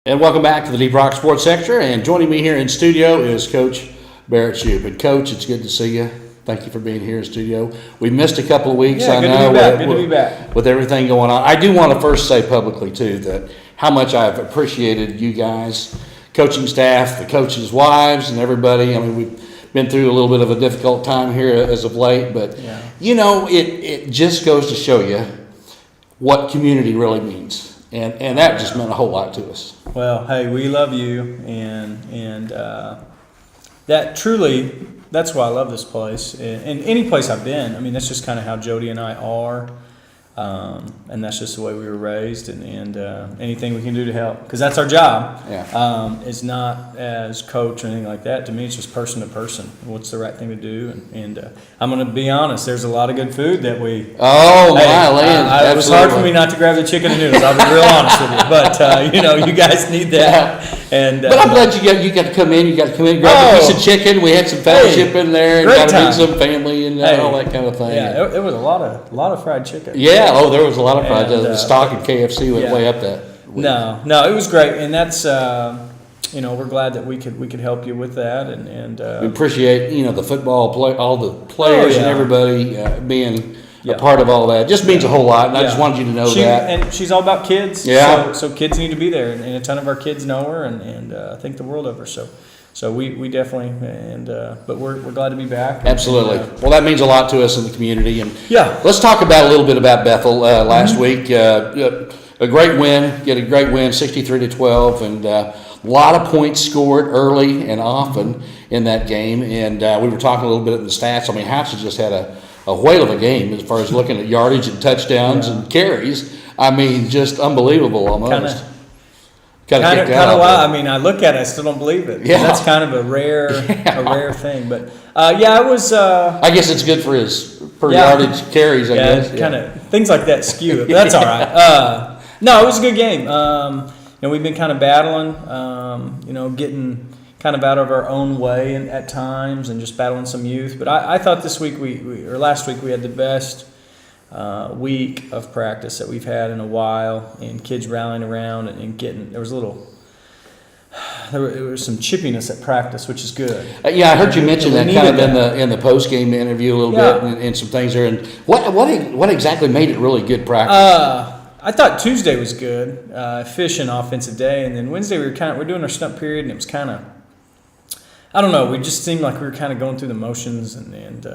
And welcome back to the Deep Rock Sports Sector. And joining me here in studio is Coach Barrett Shupe. And Coach, it's good to see you. Thank you for being here in studio. We missed a couple of weeks. Yeah, I good know. to be back. With everything going on, I do want to first say publicly too that how much I've appreciated you guys, coaching staff, the coaches' wives, and everybody. I mean, we've been through a little bit of a difficult time here as of late, but you know, it just goes to show you what community really means. And that just meant a whole lot to us. Well, hey, we love you, and that truly, that's why I love this place. And any place I've been, I mean, that's just kind of how Jody and I are, and that's just the way we were raised, and anything we can do to help, because that's our job. It's not as coach or anything like that. To me, it's just person to person. What's the right thing to do? And I'm going to be honest. There's a lot of good food that we. Oh my land! It was hard for me not to grab the chicken and noodles. I'll be real honest with you, but you guys need that. And but I'm glad you got to come in. You got to come in and grab a piece of chicken. We had some fellowship in there, and got to meet some family and all that kind of thing. Yeah, it was a lot of fried chicken. Yeah. Oh, there was a lot of fried. The stock at KFC went way up that week. No, it was great, and that's we're glad that we could help you with that, and we appreciate the football play, all the players and everybody being a part of all that. It just means a whole lot, and I just wanted you to know that. And she's all about kids. Yeah. So kids need to be there, and a ton of our kids know her, and think the world of her. So we definitely, but we're glad to be back. Absolutely. Well, that means a lot to us in the community. And let's talk about a little bit about Bethel last week. A great win, 63-12, and a lot of points scored early and often in that game. And we were talking a little bit of the stats. I mean, Hatch has just had a whale of a game as far as looking at yardage and touchdowns and carries. I mean, just unbelievable almost. Kind of wild. I mean, I look at it, I still don't believe it. Yeah. That's kind of a rare thing. But it was. I guess it's good for his per yardage carries. I guess kind of things like that skew it. But that's all right. No, it was a good game. We've been kind of battling. Getting kind of out of our own way at times, and just battling some youth. But I thought this week last week we had the best week of practice that we've had in a while, and kids rallying around and getting. There was some chippiness at practice, which is good. I heard you mention that kind of in the post game interview a little bit, and some things there. And what exactly made it really good practice? I thought Tuesday was good, efficient offensive day, and then Wednesday we're doing our stump period, and it was kind of, I don't know, we just seemed like we were kind of going through the motions, and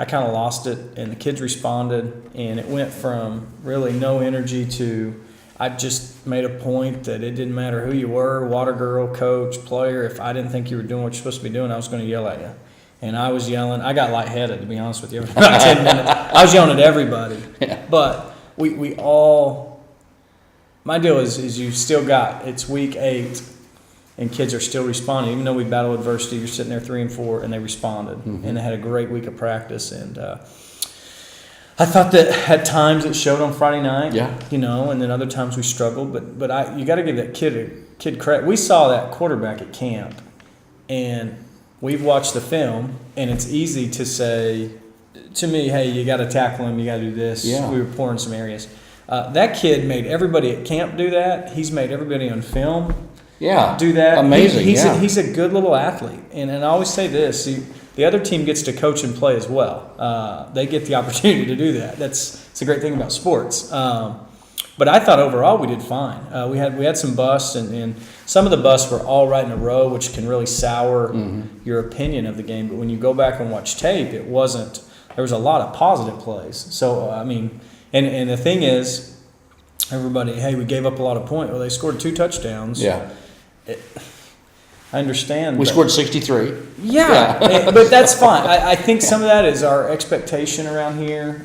I kind of lost it, and the kids responded, and it went from really no energy to I just made a point that it didn't matter who you were, water girl, coach, player. If I didn't think you were doing what you're supposed to be doing, I was going to yell at you. And I was yelling. I got lightheaded, to be honest with you. For about 10 minutes. I was yelling at everybody. Yeah. But we all – my deal is you still got – it's week 8, and kids are still responding. Even though we battle adversity, you're sitting there 3-4, and they responded. Mm-hmm. And they had a great week of practice. And I thought that at times it showed on Friday night, and then other times we struggled. But you got to give that kid credit. We saw that quarterback at camp, and we've watched the film, and it's easy to say to me, hey, you got to tackle him, you got to do this. Yeah. We were poor in some areas. That kid made everybody at camp do that. He's made everybody on film do that. Amazing. He's a good little athlete, and I always say this. The other team gets to coach and play as well. They get the opportunity to do that. It's a great thing about sports. But I thought overall we did fine. We had some busts, and some of the busts were all right in a row, which can really sour your opinion of the game. But when you go back and watch tape, it wasn't. There was a lot of positive plays. So I mean, and the thing is, everybody, hey, we gave up a lot of points. Well, they scored 2 touchdowns. Yeah. I understand. We scored 63. Yeah, but that's fine. I think some of that is our expectation around here,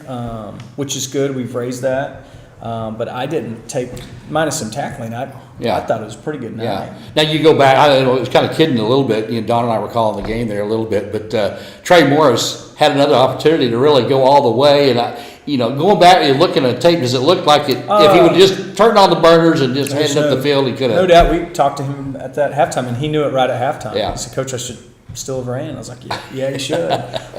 which is good. We've raised that. But I didn't take, minus some tackling, I thought it was a pretty good night. Yeah. Now you go back, I was kind of kidding a little bit. Don and I were calling the game there a little bit, but Trey Morris had another opportunity to really go all the way. And going back and looking at tape, does it look like it? If he would just turned on the burners and just headed up the field, he could have. No doubt. We talked to him at that halftime, and he knew it right at halftime. Yeah. He said, "Coach, I should still have ran." I was like, "Yeah, you should."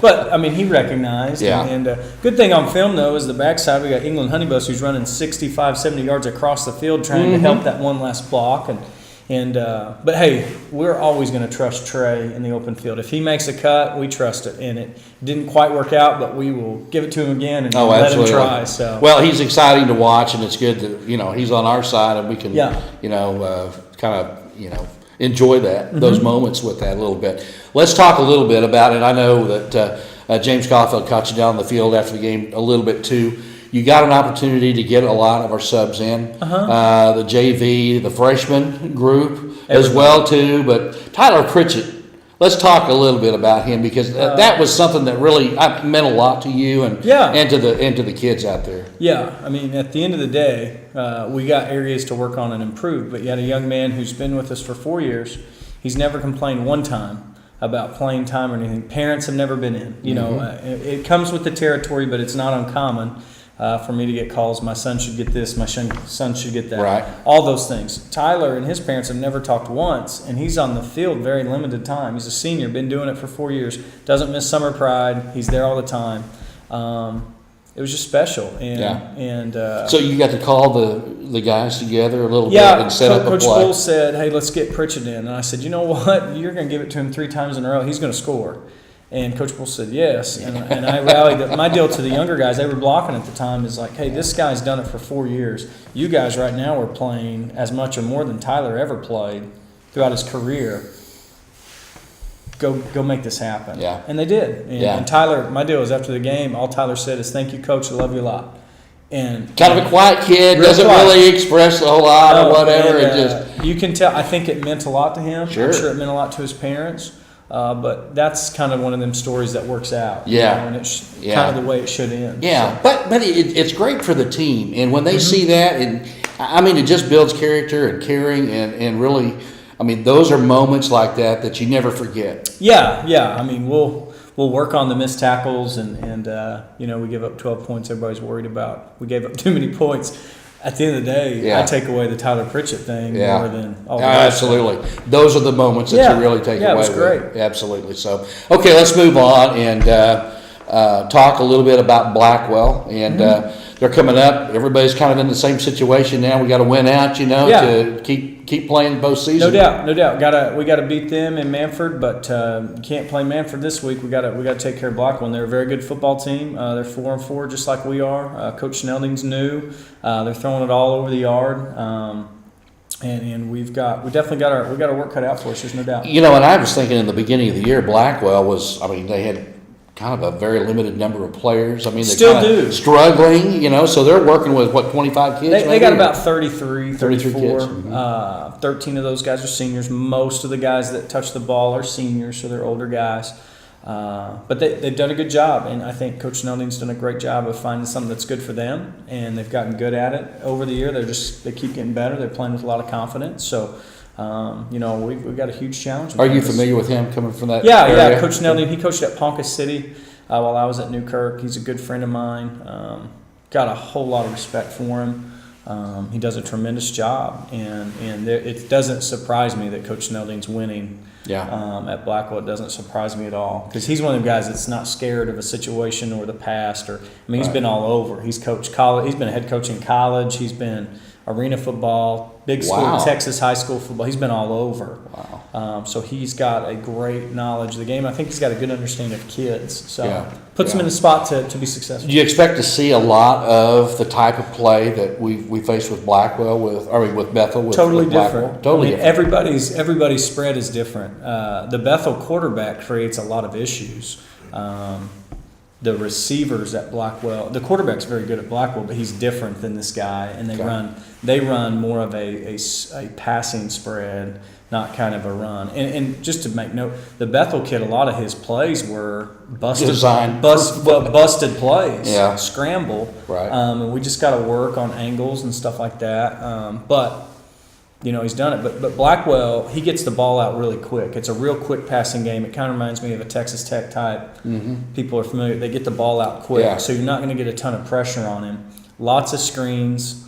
But I mean, he recognized. Yeah. And good thing on film though is the backside. We got England Honeybus who's running 65, 70 yards across the field trying to help that one last block, But hey, we're always going to trust Trey in the open field. If he makes a cut, we trust it. And it didn't quite work out, but we will give it to him again and let absolutely. him try. So well, he's exciting to watch, and it's good that he's on our side, and we can kind of enjoy those moments with that a little bit. Let's talk a little bit about it. I know that James Caulfield caught you down on the field after the game a little bit too. You got an opportunity to get a lot of our subs in, the JV, the freshman group as well too. But Tyler Pritchett, let's talk a little bit about him, because that was something that really meant a lot to you and to the kids out there. Yeah, I mean, at the end of the day, we got areas to work on and improve. But you had a young man who's been with us for 4 years. He's never complained one time about playing time or anything. Parents have never been in. It comes with the territory, but it's not uncommon. For me to get calls, my son should get this, my son should get that. Right. All those things. Tyler and his parents have never talked once, and he's on the field very limited time. He's a senior, been doing it for 4 years, doesn't miss summer pride, he's there all the time. It was just special. So you got to call the guys together a little bit and set up a Coach play. Bull said, hey, let's get Pritchett in. And I said, you know what? You're going to give it to him 3 times in a row. He's going to score. And Coach Bull said yes, and I rallied. My deal to the younger guys, they were blocking at the time, is like, hey, this guy's done it for 4 years. You guys right now are playing as much or more than Tyler ever played throughout his career. Go make this happen. Yeah. And they did. And Tyler, my deal is after the game, all Tyler said is, thank you, Coach, I love you a lot. And kind of a quiet kid, doesn't really express a whole lot or whatever. You can tell, I think it meant a lot to him. Sure. I'm sure it meant a lot to his parents. But that's kind of one of them stories that works out. Yeah. And it's kind of the way it should end. Yeah, so. but it's great for the team. And when they see that, and I mean, it just builds character and caring and really, I mean, those are moments like that you never forget. Yeah. I mean, we'll work on the missed tackles and we give up 12 points everybody's worried about. We gave up too many points. At the end of the day, I take away the Tyler Pritchett thing more than all the rest. Absolutely. Those are the moments that you really take away. Yeah, it was great. Absolutely. So, okay, let's move on and talk a little bit about Blackwell. And they're coming up. Everybody's kind of in the same situation now. We got to win out, to keep playing both seasons. No doubt. We got to beat them in Manford, but you can't play Manford this week. We got to take care of Blackwell. And they're a very good football team. They're 4-4, just like we are. Coach Snelding's new. They're throwing it all over the yard. And we definitely got our work cut out for us. There's no doubt. And I was thinking in the beginning of the year, Blackwell they had kind of a very limited number of players. I mean, they still do. Struggling, so they're working with, 25 kids? They got about 33, 34. Kids. 13 of those guys are seniors. Most of the guys that touch the ball are seniors, so they're older guys. But they've done a good job, and I think Coach Snelding's done a great job of finding something that's good for them, and they've gotten good at it over the year. They keep getting better. They're playing with a lot of confidence. So, we've got a huge challenge. Are you familiar with him coming from that area? Yeah, Coach Snelding, he coached at Ponca City while I was at Newkirk. He's a good friend of mine. Got a whole lot of respect for him. He does a tremendous job, and it doesn't surprise me that Coach Snelding's winning at Blackwell. It doesn't surprise me at all, because he's one of the guys that's not scared of a situation or the past. He's been all over. He's coached college. He's been a head coach in college. He's been arena football, big school, Texas high school football. He's been all over. Wow. So he's got a great knowledge of the game. I think he's got a good understanding of kids. So puts him in a spot to be successful. Do you expect to see a lot of the type of play that we faced with Blackwell, with Bethel? Totally with different. Totally different. Everybody's spread is different. The Bethel quarterback creates a lot of issues. The receivers at Blackwell, the quarterback's very good at Blackwell, but he's different than this guy, and they run more of a passing spread, not kind of a run. And just to make note, the Bethel kid, a lot of his plays were busted plays, scramble, right? And we just got to work on angles and stuff like that. But he's done it. But Blackwell, he gets the ball out really quick. It's a real quick passing game. It kind of reminds me of a Texas Tech type. People are familiar. They get the ball out quick, so you're not going to get a ton of pressure on him. Lots of screens.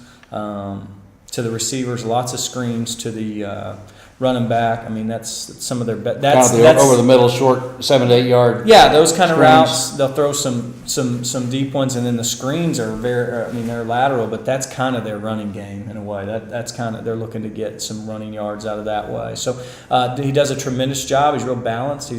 to the receivers, lots of screens to the running back. I mean, that's some of their Kind that's of the over the middle, short 7 to 8 yard. yeah, those kind of screens. routes. They'll throw some deep ones, and then the screens are I mean, they're lateral, but that's kind of their running game in a way. That's kind of, they're looking to get some running yards out of that way. So he does a tremendous job. He's real balanced.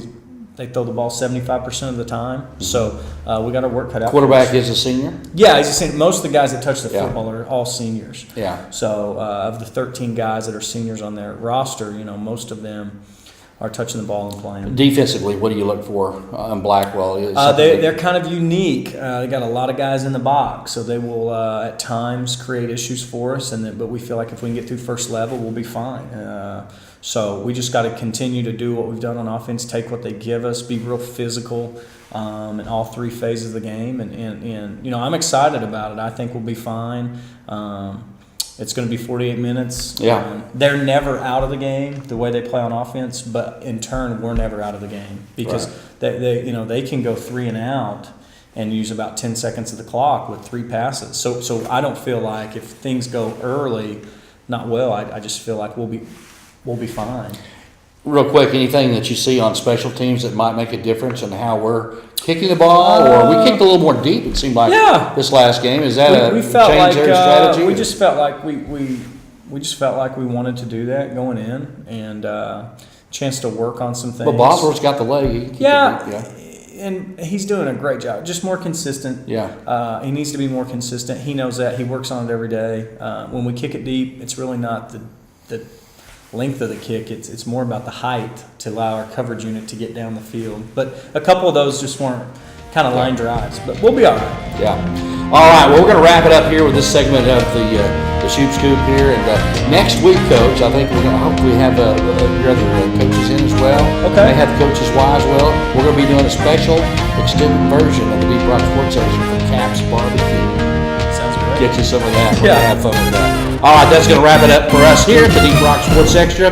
They throw the ball 75% of the time. Mm-hmm. So we got our work cut out. Quarterback is a senior? Yeah, he's a senior. Most of the guys that touch the Yeah. football are all seniors. Yeah. So of the 13 guys that are seniors on their roster, most of them are touching the ball and playing. Defensively, what do you look for on Blackwell? They're kind of unique. They got a lot of guys in the box, so they will at times create issues for us. But we feel like if we can get through first level, we'll be fine. So we just got to continue to do what we've done on offense, take what they give us, be real physical in all three phases of the game. And I'm excited about it. I think we'll be fine. It's going to be 48 minutes. Yeah. They're never out of the game the way they play on offense, but in turn, we're never out of the game because they can go 3 and out and use about 10 seconds of the clock with 3 passes. So I don't feel like if things go early, not well, I just feel like we'll be fine. Real quick, anything that you see on special teams that might make a difference in how we're kicking the ball, or we kicked a little more deep? It seemed like this last game. Is that we a felt change like, their strategy? We just felt like we just felt like we wanted to do that going in, and chance to work on some things. But Bosworth's got the leg. And he's doing a great job. Just more consistent. Yeah. He needs to be more consistent. He knows that. He works on it every day. When we kick it deep, it's really not the length of the kick. It's more about the height to allow our coverage unit to get down the field. But a couple of those just weren't kind of line drives. But we'll be all right. Yeah. All right. Well, we're going to wrap it up here with this segment of the Shupe Scoop here. And next week, Coach, I think we're going to hopefully have your other coaches in as well. Okay. They have Coaches Y as well. We're going to be doing a special extended version of the Deep Rock Sports Section for Caps Barbecue. Sounds great. Get you some of that. We're Yeah. going to have fun with that. All right, that's going to wrap it up for us here at the Deep Rock Sports Extra.